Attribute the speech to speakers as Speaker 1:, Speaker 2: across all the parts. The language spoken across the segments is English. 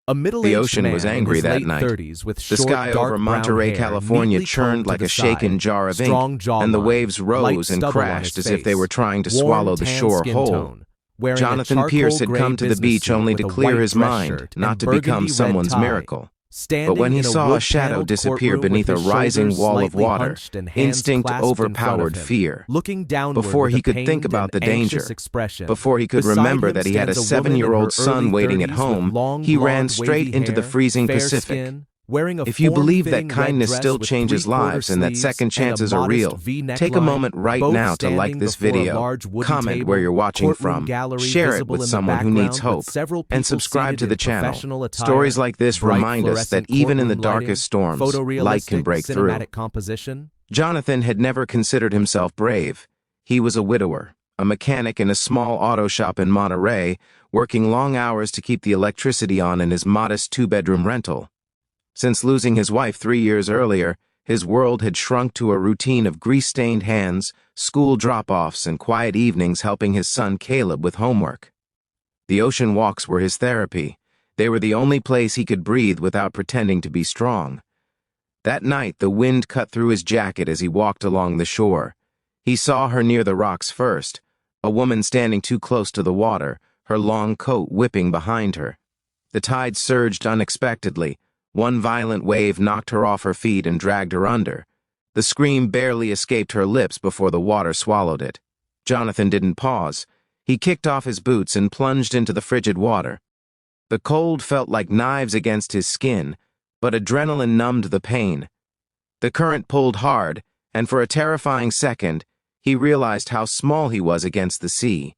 Speaker 1: The
Speaker 2: middle-aged
Speaker 1: ocean
Speaker 2: man
Speaker 1: was
Speaker 2: in
Speaker 1: angry
Speaker 2: his
Speaker 1: that
Speaker 2: late
Speaker 1: night.
Speaker 2: 30s with
Speaker 1: The
Speaker 2: short,
Speaker 1: sky
Speaker 2: dark
Speaker 1: over
Speaker 2: brown
Speaker 1: Monterey,
Speaker 2: hair,
Speaker 1: California
Speaker 2: neatly
Speaker 1: churned
Speaker 2: combed
Speaker 1: like
Speaker 2: to
Speaker 1: a
Speaker 2: the
Speaker 1: shaken
Speaker 2: side,
Speaker 1: jar of
Speaker 2: strong
Speaker 1: ink,
Speaker 2: jawline,
Speaker 1: and the waves
Speaker 2: light
Speaker 1: rose and
Speaker 2: stubble on
Speaker 1: crashed
Speaker 2: his
Speaker 1: as if they
Speaker 2: face,
Speaker 1: were trying to
Speaker 2: warm,
Speaker 1: swallow the
Speaker 2: tan
Speaker 1: shore
Speaker 2: skin
Speaker 1: whole.
Speaker 2: tone, wearing
Speaker 1: Jonathan
Speaker 2: a
Speaker 1: Pierce had
Speaker 2: charcoal-gray
Speaker 1: come to the
Speaker 2: business
Speaker 1: beach
Speaker 2: suit
Speaker 1: only
Speaker 2: with
Speaker 1: to
Speaker 2: a
Speaker 1: clear
Speaker 2: white
Speaker 1: his
Speaker 2: dress
Speaker 1: mind,
Speaker 2: shirt
Speaker 1: not
Speaker 2: and
Speaker 1: to become
Speaker 2: burgundy red
Speaker 1: someone's
Speaker 2: tie.
Speaker 1: miracle.
Speaker 2: Standing
Speaker 1: But when he
Speaker 2: in a
Speaker 1: saw a shadow
Speaker 2: wood-paneled
Speaker 1: disappear
Speaker 2: courtroom
Speaker 1: beneath a
Speaker 2: with his
Speaker 1: rising
Speaker 2: shoulders
Speaker 1: wall of
Speaker 2: slightly
Speaker 1: water,
Speaker 2: hunched and hands
Speaker 1: instinct
Speaker 2: clasped in front of
Speaker 1: overpowered
Speaker 2: him,
Speaker 1: fear.
Speaker 2: looking downward
Speaker 1: Before
Speaker 2: with
Speaker 1: he
Speaker 2: a
Speaker 1: could think
Speaker 2: pained
Speaker 1: about
Speaker 2: and
Speaker 1: the
Speaker 2: anxious
Speaker 1: danger,
Speaker 2: expression.
Speaker 1: before he could
Speaker 2: Beside
Speaker 1: remember
Speaker 2: him
Speaker 1: that he had a
Speaker 2: stands woman in her
Speaker 1: 7-year-old son
Speaker 2: early
Speaker 1: waiting at
Speaker 2: 30s
Speaker 1: home,
Speaker 2: with long,
Speaker 1: he ran
Speaker 2: blonde,
Speaker 1: straight
Speaker 2: wavy
Speaker 1: into the
Speaker 2: hair,
Speaker 1: freezing
Speaker 2: fair
Speaker 1: Pacific.
Speaker 2: skin, wearing a
Speaker 1: If you believe that
Speaker 2: form-fitting red
Speaker 1: kindness
Speaker 2: dress
Speaker 1: still
Speaker 2: with
Speaker 1: changes
Speaker 2: three-quarter
Speaker 1: lives and that
Speaker 2: sleeves
Speaker 1: second
Speaker 2: and a
Speaker 1: chances are
Speaker 2: modest
Speaker 1: real,
Speaker 2: V
Speaker 1: take a
Speaker 2: neckline,
Speaker 1: moment right
Speaker 2: both
Speaker 1: now to like
Speaker 2: standing
Speaker 1: this
Speaker 2: before a
Speaker 1: video,
Speaker 2: large wooden
Speaker 1: comment where
Speaker 2: table,
Speaker 1: you're watching
Speaker 2: courtroom
Speaker 1: from,
Speaker 2: gallery
Speaker 1: share it
Speaker 2: visible
Speaker 1: with
Speaker 2: in the
Speaker 1: someone who needs
Speaker 2: background
Speaker 1: hope,
Speaker 2: with several
Speaker 1: and
Speaker 2: people
Speaker 1: subscribe
Speaker 2: seated
Speaker 1: to the
Speaker 2: in
Speaker 1: channel.
Speaker 2: professional attire,
Speaker 1: Stories like this
Speaker 2: bright
Speaker 1: remind us that
Speaker 2: fluorescent
Speaker 1: even in the
Speaker 2: courtroom lighting,
Speaker 1: darkest storms, light can
Speaker 2: photorealistic
Speaker 1: break through.
Speaker 2: cinematic composition.
Speaker 1: Jonathan had never considered himself brave. He was a widower, a mechanic in a small auto shop in Monterey, working long hours to keep the electricity on in his modest 2-bedroom rental. Since losing his wife 3 years earlier, his world had shrunk to a routine of grease-stained hands, school drop-offs, and quiet evenings helping his son Caleb with homework. The ocean walks were his therapy. They were the only place he could breathe without pretending to be strong. That night, the wind cut through his jacket as he walked along the shore. He saw her near the rocks first, a woman standing too close to the water, her long coat whipping behind her. The tide surged unexpectedly. One violent wave knocked her off her feet and dragged her under. The scream barely escaped her lips before the water swallowed it. Jonathan didn't pause. He kicked off his boots and plunged into the frigid water. The cold felt like knives against his skin, but adrenaline numbed the pain. The current pulled hard, and for a terrifying second, he realized how small he was against the sea.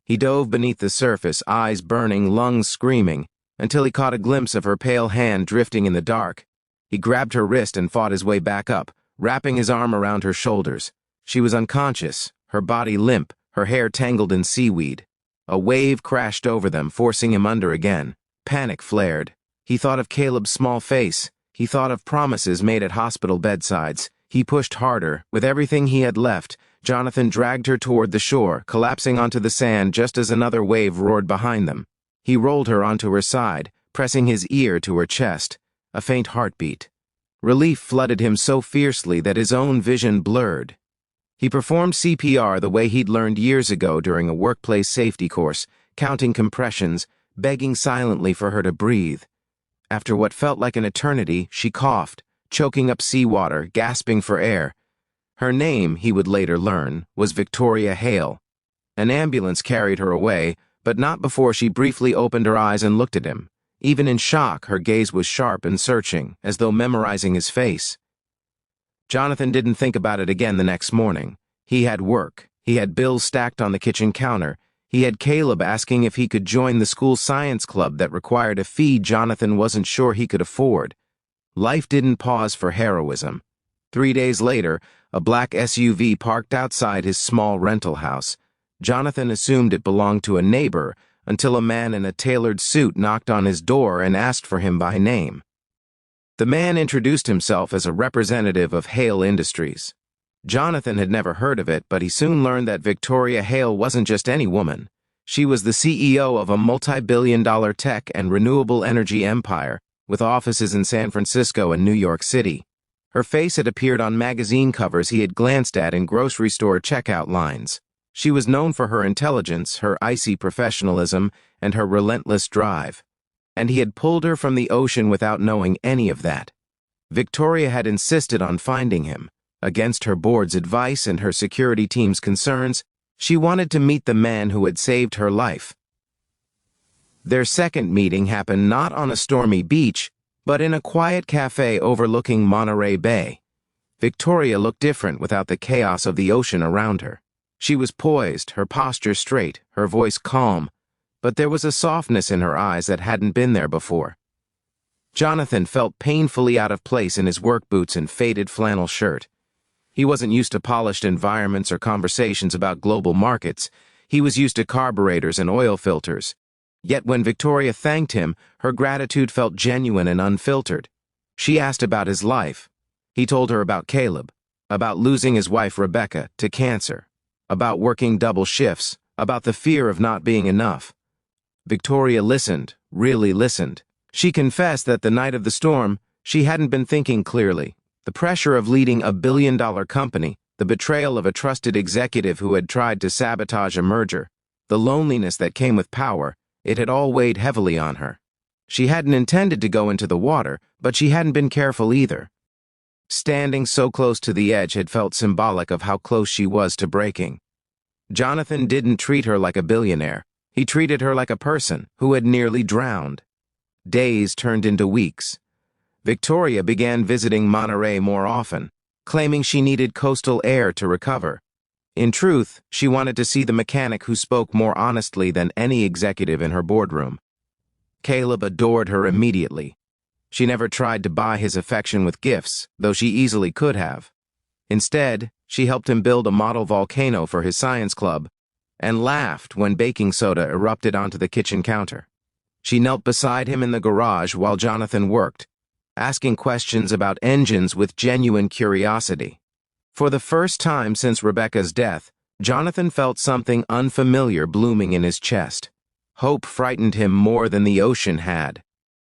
Speaker 1: He dove beneath the surface, eyes burning, lungs screaming, until he caught a glimpse of her pale hand drifting in the dark. He grabbed her wrist and fought his way back up, wrapping his arm around her shoulders. She was unconscious, her body limp, her hair tangled in seaweed. A wave crashed over them, forcing him under again. Panic flared. He thought of Caleb's small face. He thought of promises made at hospital bedsides. He pushed harder. With everything he had left, Jonathan dragged her toward the shore, collapsing onto the sand just as another wave roared behind them. He rolled her onto her side, pressing his ear to her chest. A faint heartbeat. Relief flooded him so fiercely that his own vision blurred. He performed CPR the way he'd learned years ago during a workplace safety course, counting compressions, begging silently for her to breathe. After what felt like an eternity, she coughed, choking up seawater, gasping for air. Her name, he would later learn, was Victoria Hale. An ambulance carried her away, but not before she briefly opened her eyes and looked at him. Even in shock, her gaze was sharp and searching, as though memorizing his face. Jonathan didn't think about it again the next morning. He had work. He had bills stacked on the kitchen counter. He had Caleb asking if he could join the school science club that required a fee Jonathan wasn't sure he could afford. Life didn't pause for heroism. 3 days later, a black SUV parked outside his small rental house. Jonathan assumed it belonged to a neighbor until a man in a tailored suit knocked on his door and asked for him by name. The man introduced himself as a representative of Hale Industries. Jonathan had never heard of it, but he soon learned that Victoria Hale wasn't just any woman. She was the CEO of a multi-billion-dollar tech and renewable energy empire, with offices in San Francisco and New York City. Her face had appeared on magazine covers he had glanced at in grocery store checkout lines. She was known for her intelligence, her icy professionalism, and her relentless drive. And he had pulled her from the ocean without knowing any of that. Victoria had insisted on finding him. Against her board's advice and her security team's concerns, she wanted to meet the man who had saved her life. Their second meeting happened not on a stormy beach, but in a quiet cafe overlooking Monterey Bay. Victoria looked different without the chaos of the ocean around her. She was poised, her posture straight, her voice calm, but there was a softness in her eyes that hadn't been there before. Jonathan felt painfully out of place in his work boots and faded flannel shirt. He wasn't used to polished environments or conversations about global markets. He was used to carburetors and oil filters. Yet when Victoria thanked him, her gratitude felt genuine and unfiltered. She asked about his life. He told her about Caleb, about losing his wife Rebecca to cancer, about working double shifts, about the fear of not being enough. Victoria listened, really listened. She confessed that the night of the storm, she hadn't been thinking clearly. The pressure of leading a billion-dollar company, the betrayal of a trusted executive who had tried to sabotage a merger, the loneliness that came with power, it had all weighed heavily on her. She hadn't intended to go into the water, but she hadn't been careful either. Standing so close to the edge had felt symbolic of how close she was to breaking. Jonathan didn't treat her like a billionaire. He treated her like a person who had nearly drowned. Days turned into weeks. Victoria began visiting Monterey more often, claiming she needed coastal air to recover. In truth, she wanted to see the mechanic who spoke more honestly than any executive in her boardroom. Caleb adored her immediately. She never tried to buy his affection with gifts, though she easily could have. Instead, she helped him build a model volcano for his science club and laughed when baking soda erupted onto the kitchen counter. She knelt beside him in the garage while Jonathan worked, asking questions about engines with genuine curiosity. For the first time since Rebecca's death, Jonathan felt something unfamiliar blooming in his chest. Hope frightened him more than the ocean had.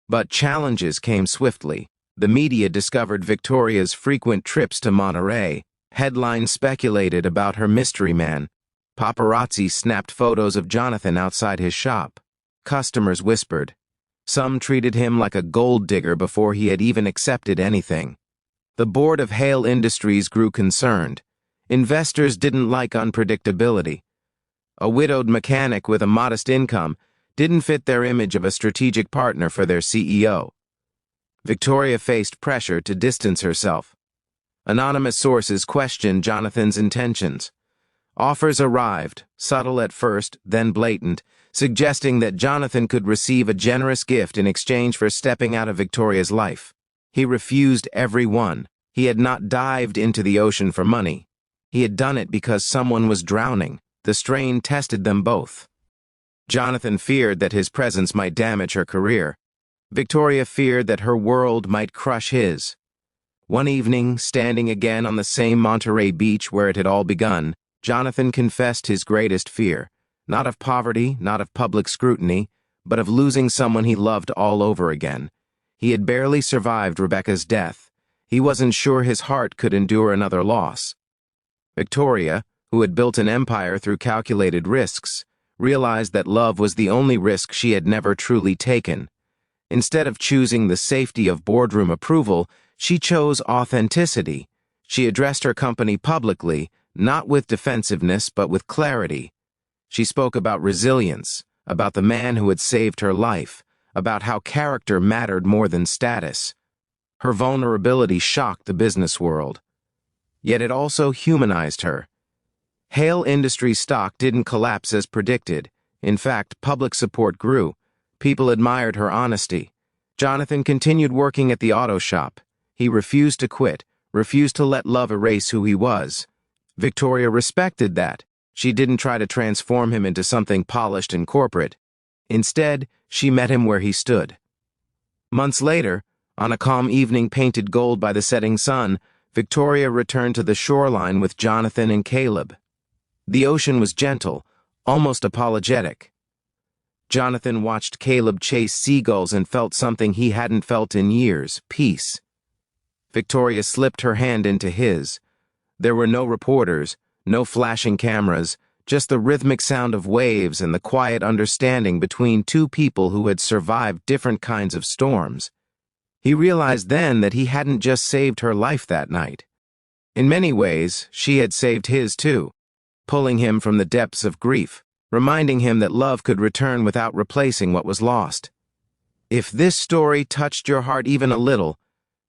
Speaker 1: But challenges came swiftly. The media discovered Victoria's frequent trips to Monterey. Headlines speculated about her mystery man. Paparazzi snapped photos of Jonathan outside his shop. Customers whispered. Some treated him like a gold digger before he had even accepted anything. The board of Hale Industries grew concerned. Investors didn't like unpredictability. A widowed mechanic with a modest income didn't fit their image of a strategic partner for their CEO. Victoria faced pressure to distance herself. Anonymous sources questioned Jonathan's intentions. Offers arrived, subtle at first, then blatant, suggesting that Jonathan could receive a generous gift in exchange for stepping out of Victoria's life. He refused every one. He had not dived into the ocean for money. He had done it because someone was drowning. The strain tested them both. Jonathan feared that his presence might damage her career. Victoria feared that her world might crush his. One evening, standing again on the same Monterey beach where it had all begun, Jonathan confessed his greatest fear, not of poverty, not of public scrutiny, but of losing someone he loved all over again. He had barely survived Rebecca's death. He wasn't sure his heart could endure another loss. Victoria, who had built an empire through calculated risks, realized that love was the only risk she had never truly taken. Instead of choosing the safety of boardroom approval, she chose authenticity. She addressed her company publicly, not with defensiveness but with clarity. She spoke about resilience, about the man who had saved her life, about how character mattered more than status. Her vulnerability shocked the business world. Yet it also humanized her. Hale Industries stock didn't collapse as predicted. In fact, public support grew. People admired her honesty. Jonathan continued working at the auto shop. He refused to quit, refused to let love erase who he was. Victoria respected that. She didn't try to transform him into something polished and corporate. Instead, she met him where he stood. Months later, on a calm evening painted gold by the setting sun, Victoria returned to the shoreline with Jonathan and Caleb. The ocean was gentle, almost apologetic. Jonathan watched Caleb chase seagulls and felt something he hadn't felt in years, peace. Victoria slipped her hand into his. There were no reporters, no flashing cameras, just the rhythmic sound of waves and the quiet understanding between two people who had survived different kinds of storms. He realized then that he hadn't just saved her life that night. In many ways, she had saved his too, pulling him from the depths of grief, reminding him that love could return without replacing what was lost. If this story touched your heart even a little,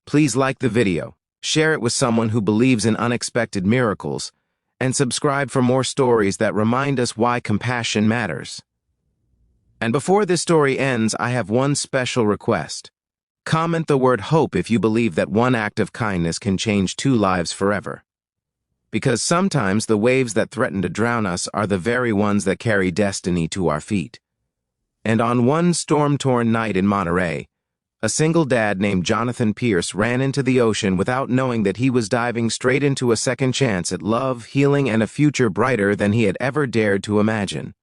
Speaker 1: please like the video, share it with someone who believes in unexpected miracles, and subscribe for more stories that remind us why compassion matters. And before this story ends, I have one special request. Comment the word hope if you believe that one act of kindness can change two lives forever. Because sometimes the waves that threaten to drown us are the very ones that carry destiny to our feet. And on one storm-torn night in Monterey, a single dad named Jonathan Pierce ran into the ocean without knowing that he was diving straight into a second chance at love, healing, and a future brighter than he had ever dared to imagine.